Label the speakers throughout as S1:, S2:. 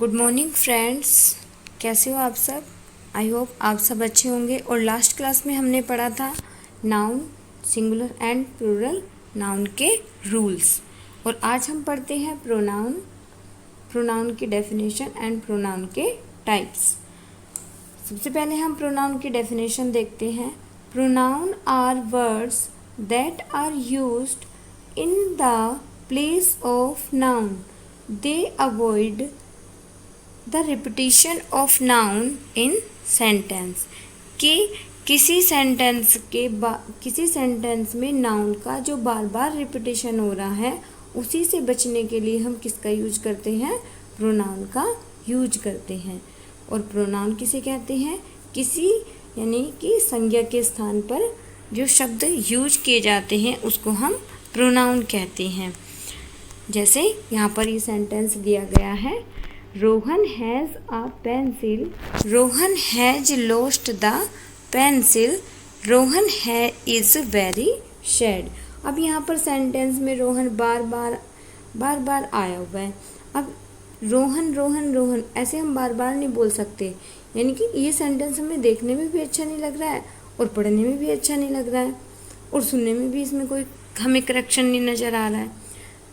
S1: Good morning friends, कैसे हो आप सब। आई होप आप सब अच्छे होंगे। और लास्ट क्लास में हमने पढ़ा था noun, singular and plural noun के रूल्स। और आज हम पढ़ते हैं प्रोनाउन, प्रोनाउन की डेफिनेशन एंड प्रोनाउन के टाइप्स। सबसे पहले हम प्रोनाउन की डेफिनेशन देखते हैं। Pronouns are words that are used in the place of noun. They avoid the repetition of noun in sentence। कि किसी सेंटेंस में नाउन का जो बार बार रिपीटेशन हो रहा है उसी से बचने के लिए हम किसका यूज करते हैं, प्रोनाउन का यूज करते हैं। और प्रोनाउन किसे कहते हैं, किसी यानी कि संज्ञा के स्थान पर जो शब्द यूज किए जाते हैं उसको हम प्रोनाउन कहते हैं। जैसे यहाँ पर ये सेंटेंस दिया गया है, Rohan has a pencil, Rohan has lost the pencil, Rohan है इज़ वेरी सैड। अब यहाँ पर सेंटेंस में रोहन बार बार आया हुआ है। अब रोहन रोहन रोहन ऐसे हम बार बार नहीं बोल सकते, यानी कि ये सेंटेंस हमें देखने में भी अच्छा नहीं लग रहा है और पढ़ने में भी अच्छा नहीं लग रहा है और सुनने में भी इसमें कोई हमें करेक्शन नहीं नज़र आ रहा है।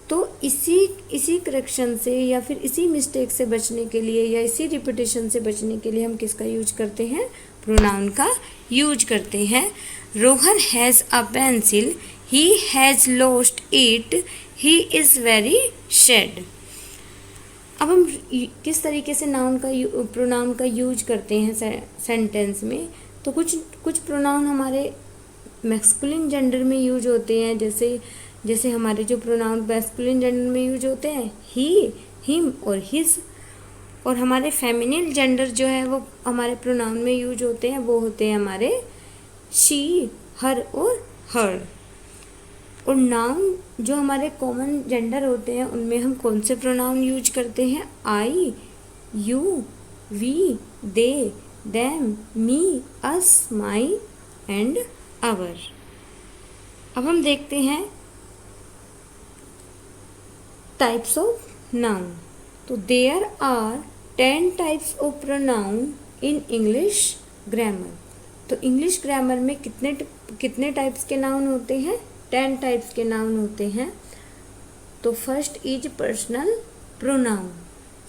S1: तो इसी करेक्शन से या फिर इसी मिस्टेक से बचने के लिए या इसी रिपीटेशन से बचने के लिए हम किसका यूज करते हैं, प्रोनाउन का यूज करते हैं। Rohan has a pencil, he has lost it, he is very sad. अब हम किस तरीके से प्रोनाउन का यूज करते हैं सेंटेंस में। तो कुछ प्रोनाउन हमारे मैस्कुलिन जेंडर में यूज होते हैं, जैसे हमारे जो प्रोनाउन मैस्कुलिन जेंडर में यूज होते हैं ही, हिम और हिज। और हमारे फेमिनिन जेंडर जो है वो हमारे प्रोनाउन में यूज होते हैं, वो होते हैं हमारे शी, हर और हर। और नाउन जो हमारे कॉमन जेंडर होते हैं उनमें हम कौन से प्रोनाउन यूज करते हैं, I, you, we, they, them, me, us, my and our. अब हम देखते हैं टाइप्स ऑफ नाउन। तो there are 10 types of pronoun in English grammar. तो इंग्लिश ग्रामर में कितने टाइप्स के नाउन होते हैं, 10 टाइप्स के नाउन होते हैं। तो first is personal pronoun,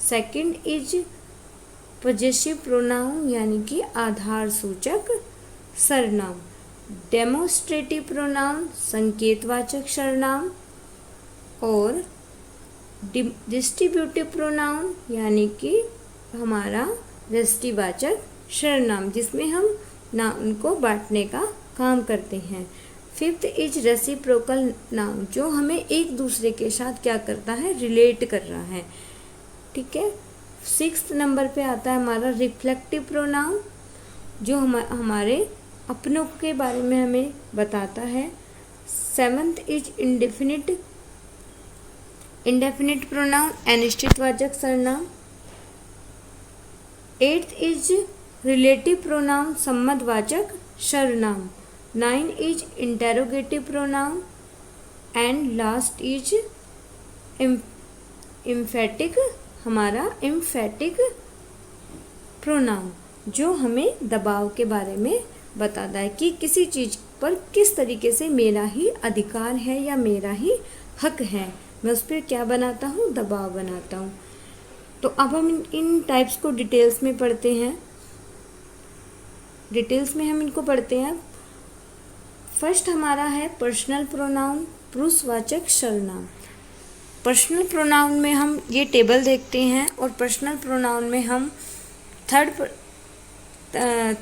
S1: second is possessive pronoun यानी कि आधार सूचक सर्वनाम, डेमोस्ट्रेटिव प्रोनाउन संकेतवाचक सर्वनाम, और डिस्ट्रीब्यूटिव प्रोनाउन यानी कि हमारा व्यष्टिवाचक सर्वनाम जिसमें हम नाउन को बांटने का काम करते हैं। फिफ्थ इज रेसिप्रोकल नाउन जो हमें एक दूसरे के साथ क्या करता है, रिलेट कर रहा है। ठीक है। सिक्स्थ नंबर पे आता है हमारा रिफ्लेक्टिव प्रोनाउन जो हमारे अपनों के बारे में हमें बताता है। सेवंथ इज इंडेफिनिट प्रोनाउन अनिश्चितवाचक सर्वनाम। एट्थ इज रिलेटिव प्रोनाउन संबंधवाचक सर्वनाम। 9 is interrogative pronoun and last is emphatic pronoun जो हमें दबाव के बारे में बताता है कि किसी चीज़ पर किस तरीके से मेरा ही अधिकार है या मेरा ही हक है, मैं उस पर क्या बनाता हूँ, दबाव बनाता हूँ। तो अब हम इन टाइप्स को डिटेल्स में पढ़ते हैं। डिटेल्स में हम इनको पढ़ते हैं। फर्स्ट हमारा है पर्सनल प्रोनाउन पुरुषवाचक सर्वनाम। पर्सनल प्रोनाउन में हम ये टेबल देखते हैं और पर्सनल प्रोनाउन में हम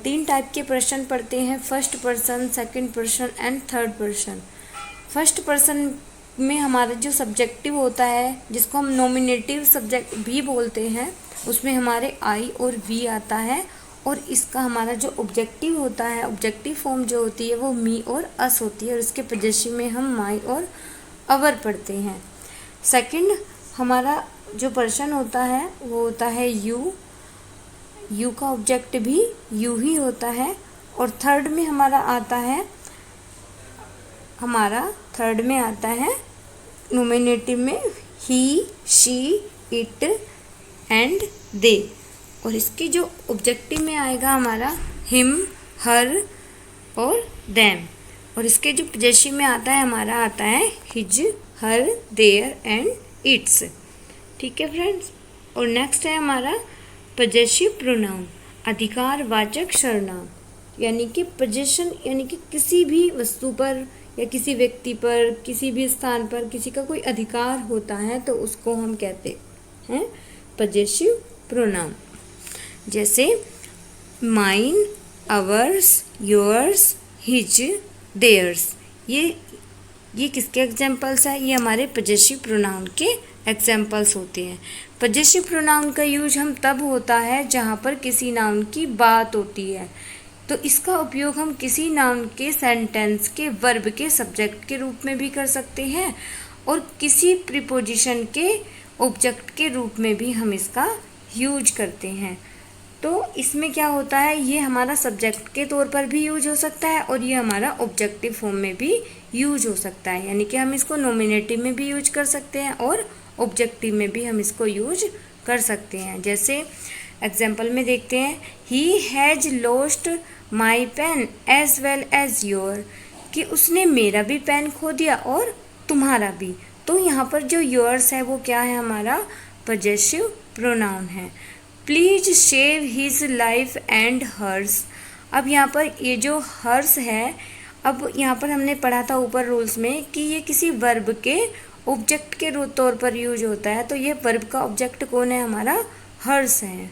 S1: 3 टाइप के पर्सन पढ़ते हैं, first person, second person and third person. First person में हमारा जो सब्जेक्टिव होता है जिसको हम नॉमिनेटिव सब्जेक्ट भी बोलते हैं उसमें हमारे आई और वी आता है। और इसका हमारा जो ऑब्जेक्टिव होता है, ऑब्जेक्टिव फॉर्म जो होती है वो मी और अस होती है और इसके पॉजेसिव में हम माई और अवर पढ़ते हैं। सेकंड हमारा जो पर्सन होता है वो होता है यू, यू का ऑब्जेक्ट भी यू ही होता है। और थर्ड में आता है नॉमिनेटिव में ही, शी, इट एंड दे। और इसकी जो ऑब्जेक्टिव में आएगा हमारा हिम, हर और देम। और इसके जो पजेसिव में आता है हमारा आता है his, her, their and its. ठीक है फ्रेंड्स। और नेक्स्ट है हमारा पजेसिव प्रोनाउन, अधिकारवाचक सर्वनाम। यानी कि पोजेशन यानी कि किसी भी वस्तु पर या किसी व्यक्ति पर, किसी भी स्थान पर किसी का कोई अधिकार होता है तो उसको हम कहते हैं पजेसिव प्रोनाउन। जैसे mine, ours, yours, his, theirs. ये किसके एग्जाम्पल्स है? ये हमारे पजेसिव प्रोनाउन के एग्जाम्पल्स होते हैं। पजेसिव प्रोनाउन का यूज हम तब होता है जहाँ पर किसी नाउन की बात होती है। तो इसका उपयोग हम किसी नाउन के सेंटेंस के वर्ब के सब्जेक्ट के रूप में भी कर सकते हैं और किसी प्रीपोजिशन के ऑब्जेक्ट के रूप में भी हम इसका यूज करते हैं। तो इसमें क्या होता है, ये हमारा सब्जेक्ट के तौर पर भी यूज हो सकता है और ये हमारा ऑब्जेक्टिव फॉर्म में भी यूज हो सकता है। यानी कि हम इसको नॉमिनेटिव में भी यूज कर सकते हैं और ऑब्जेक्टिव में भी हम इसको यूज कर सकते हैं। जैसे एग्जाम्पल में देखते हैं, he has lost my pen as well as your, कि उसने मेरा भी पेन खो दिया और तुम्हारा भी। तो यहाँ पर जो योर्स है वो क्या है, हमारा पजेसिव प्रोनाउन है। Please save his life and hers. अब यहाँ पर ये जो हर्स है, अब यहाँ पर हमने पढ़ा था ऊपर रूल्स में कि ये किसी वर्ब के ऑब्जेक्ट के तौर पर यूज होता है। तो ये वर्ब का ऑब्जेक्ट कौन है, हमारा हर्स है।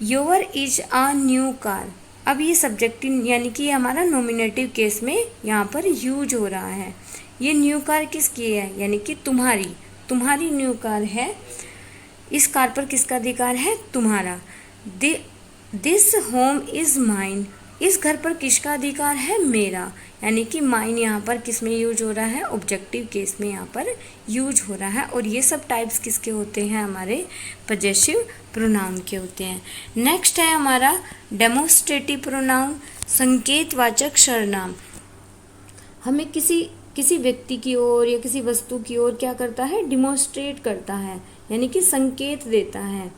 S1: Your is a new car. अब ये सब्जेक्टिव यानी कि ये हमारा नॉमिनेटिव केस में यहाँ पर यूज हो रहा है। ये न्यू कार किसकी है, यानी कि तुम्हारी न्यू कार है। इस कार पर किसका अधिकार है, तुम्हारा। This home is mine. इस घर पर किसका अधिकार है, मेरा। यानी कि माइन यहाँ पर किस में यूज हो रहा है, ऑब्जेक्टिव केस में यहाँ पर यूज हो रहा है। और ये सब टाइप्स किसके होते हैं, हमारे पजेसिव प्रोनाउन के होते हैं। नेक्स्ट है हमारा डेमोस्ट्रेटिव प्रोनाउन, संकेतवाचक सर्वनाम। हमें किसी व्यक्ति की ओर या किसी वस्तु की ओर क्या करता है, डिमोस्ट्रेट करता है, यानी कि संकेत देता है।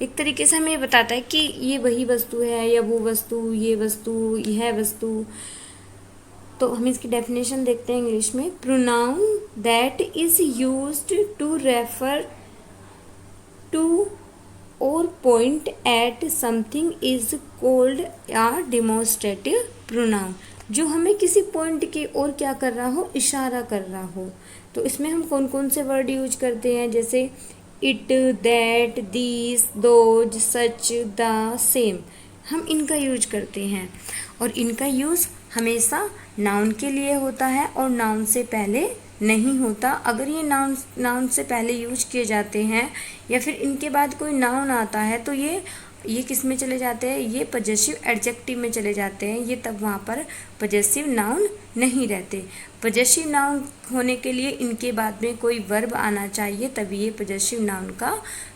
S1: एक तरीके से हमें ये बताता है कि ये वही वस्तु है या वो वस्तु, ये वस्तु, यह वस्तु। तो हम इसकी डेफिनेशन देखते हैं इंग्लिश में। Pronoun that is used to refer to or point at something is called a demonstrative pronoun. जो हमें किसी पॉइंट की ओर क्या कर रहा हो, इशारा कर रहा हो। तो इसमें हम कौन कौन से वर्ड यूज करते हैं, जैसे it, that, this, those, such, the, same. हम इनका यूज करते हैं और इनका यूज़ हमेशा नाउन के लिए होता है और नाउन से पहले नहीं होता। अगर ये नाउन से पहले यूज किए जाते हैं या फिर इनके बाद कोई नाउन आता है तो ये किस में चले जाते हैं, ये पजेसिव एडजेक्टिव में चले जाते हैं। ये तब वहाँ पर पजेसिव नाउन नहीं रहते। पजेसिव नाउन होने के लिए इनके बाद में कोई वर्ब आना चाहिए, तभी ये पजेसिव नाउन का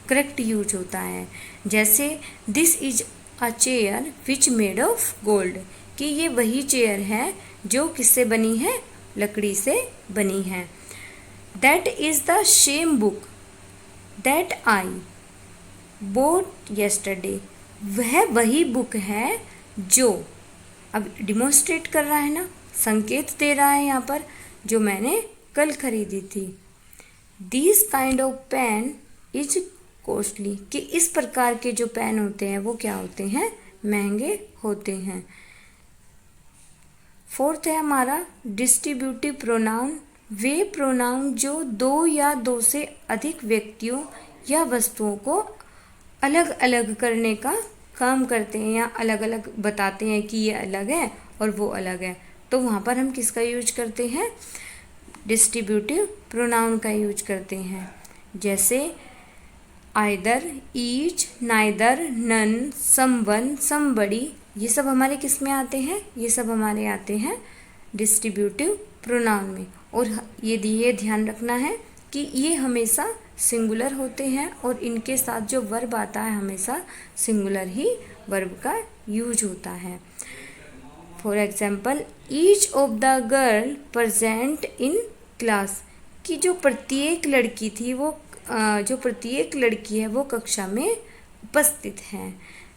S1: करेक्ट यूज होता है। जैसे this is a chair which made of gold, कि ये वही चेयर है जो किससे बनी है, लकड़ी से बनी है। That is the same book that I boat yesterday, वह वही बुक है जो, अब डिमोन्स्ट्रेट कर रहा है ना, संकेत दे रहा है यहाँ पर, जो मैंने कल खरीदी थी। This kind of pen is costly, कि इस प्रकार के जो पेन होते हैं वो क्या होते हैं, महंगे होते हैं। फोर्थ है हमारा डिस्ट्रीब्यूटिव प्रोनाउन, वे प्रोनाउन जो दो या दो से अधिक व्यक्तियों या वस्तुओं को अलग अलग करने का काम करते हैं या अलग अलग बताते हैं कि ये अलग है और वो अलग है। तो वहाँ पर हम किसका यूज करते हैं, डिस्ट्रीब्यूटिव प्रोनाउन का यूज करते हैं। जैसे either, each, neither, none, someone, somebody, ये सब हमारे किस में आते हैं, ये सब हमारे आते हैं डिस्ट्रीब्यूटिव प्रोनाउन में। और ये ध्यान रखना है कि ये हमेशा सिंगुलर होते हैं और इनके साथ जो वर्ब आता है हमेशा सिंगुलर ही वर्ब का यूज होता है। For example, each of the girl present in class, कि जो प्रत्येक लड़की थी वो जो प्रत्येक लड़की है वो कक्षा में उपस्थित है।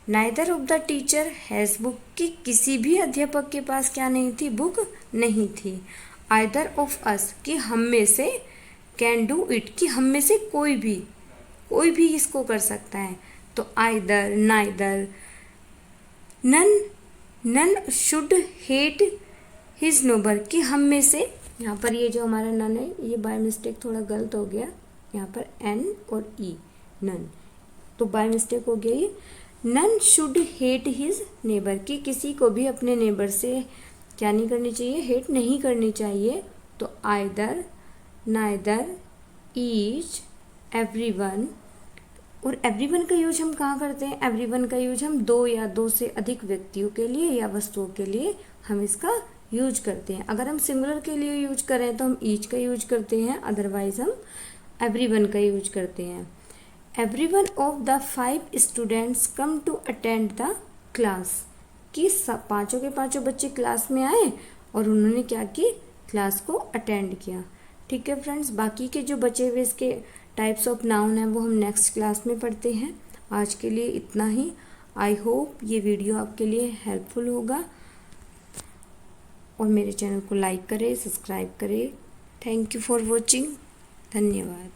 S1: Neither of the teacher has book, कि किसी भी अध्यापक के पास क्या नहीं थी, बुक नहीं थी। आइदर ऑफ अस, कि हम में से, कैन डू इट, कि हम में से कोई भी इसको कर सकता है। तो either, neither, none should hate his neighbour, कि हम में से, यहाँ पर ये जो हमारा नन है ये बाय मिस्टेक थोड़ा गलत हो गया, यहाँ पर एन और ई, नन, तो बाय मिस्टेक हो गया ये। None should hate his neighbour, कि किसी को भी अपने नेबर से क्या नहीं करनी चाहिए, हेट नहीं करनी चाहिए। तो आइदर, नाइदर, ईच, एवरीवन, और एवरीवन का यूज हम कहाँ करते हैं, एवरीवन का यूज हम दो या दो से अधिक व्यक्तियों के लिए या वस्तुओं के लिए हम इसका यूज करते हैं। अगर हम सिंगुलर के लिए यूज करें तो हम ईच का यूज करते हैं, अदरवाइज हम एवरीवन का यूज करते हैं। Everyone of the 5 students come to attend the class, कि पाँचों के पाँचों बच्चे क्लास में आए और उन्होंने क्या की, क्लास को अटेंड किया। ठीक है फ्रेंड्स, बाकी के जो बचे हुए इसके टाइप्स ऑफ नाउन हैं वो हम नेक्स्ट क्लास में पढ़ते हैं। आज के लिए इतना ही। आई होप ये वीडियो आपके लिए हेल्पफुल होगा, और मेरे चैनल को लाइक करें, सब्सक्राइब करें। Thank you for watching. धन्यवाद।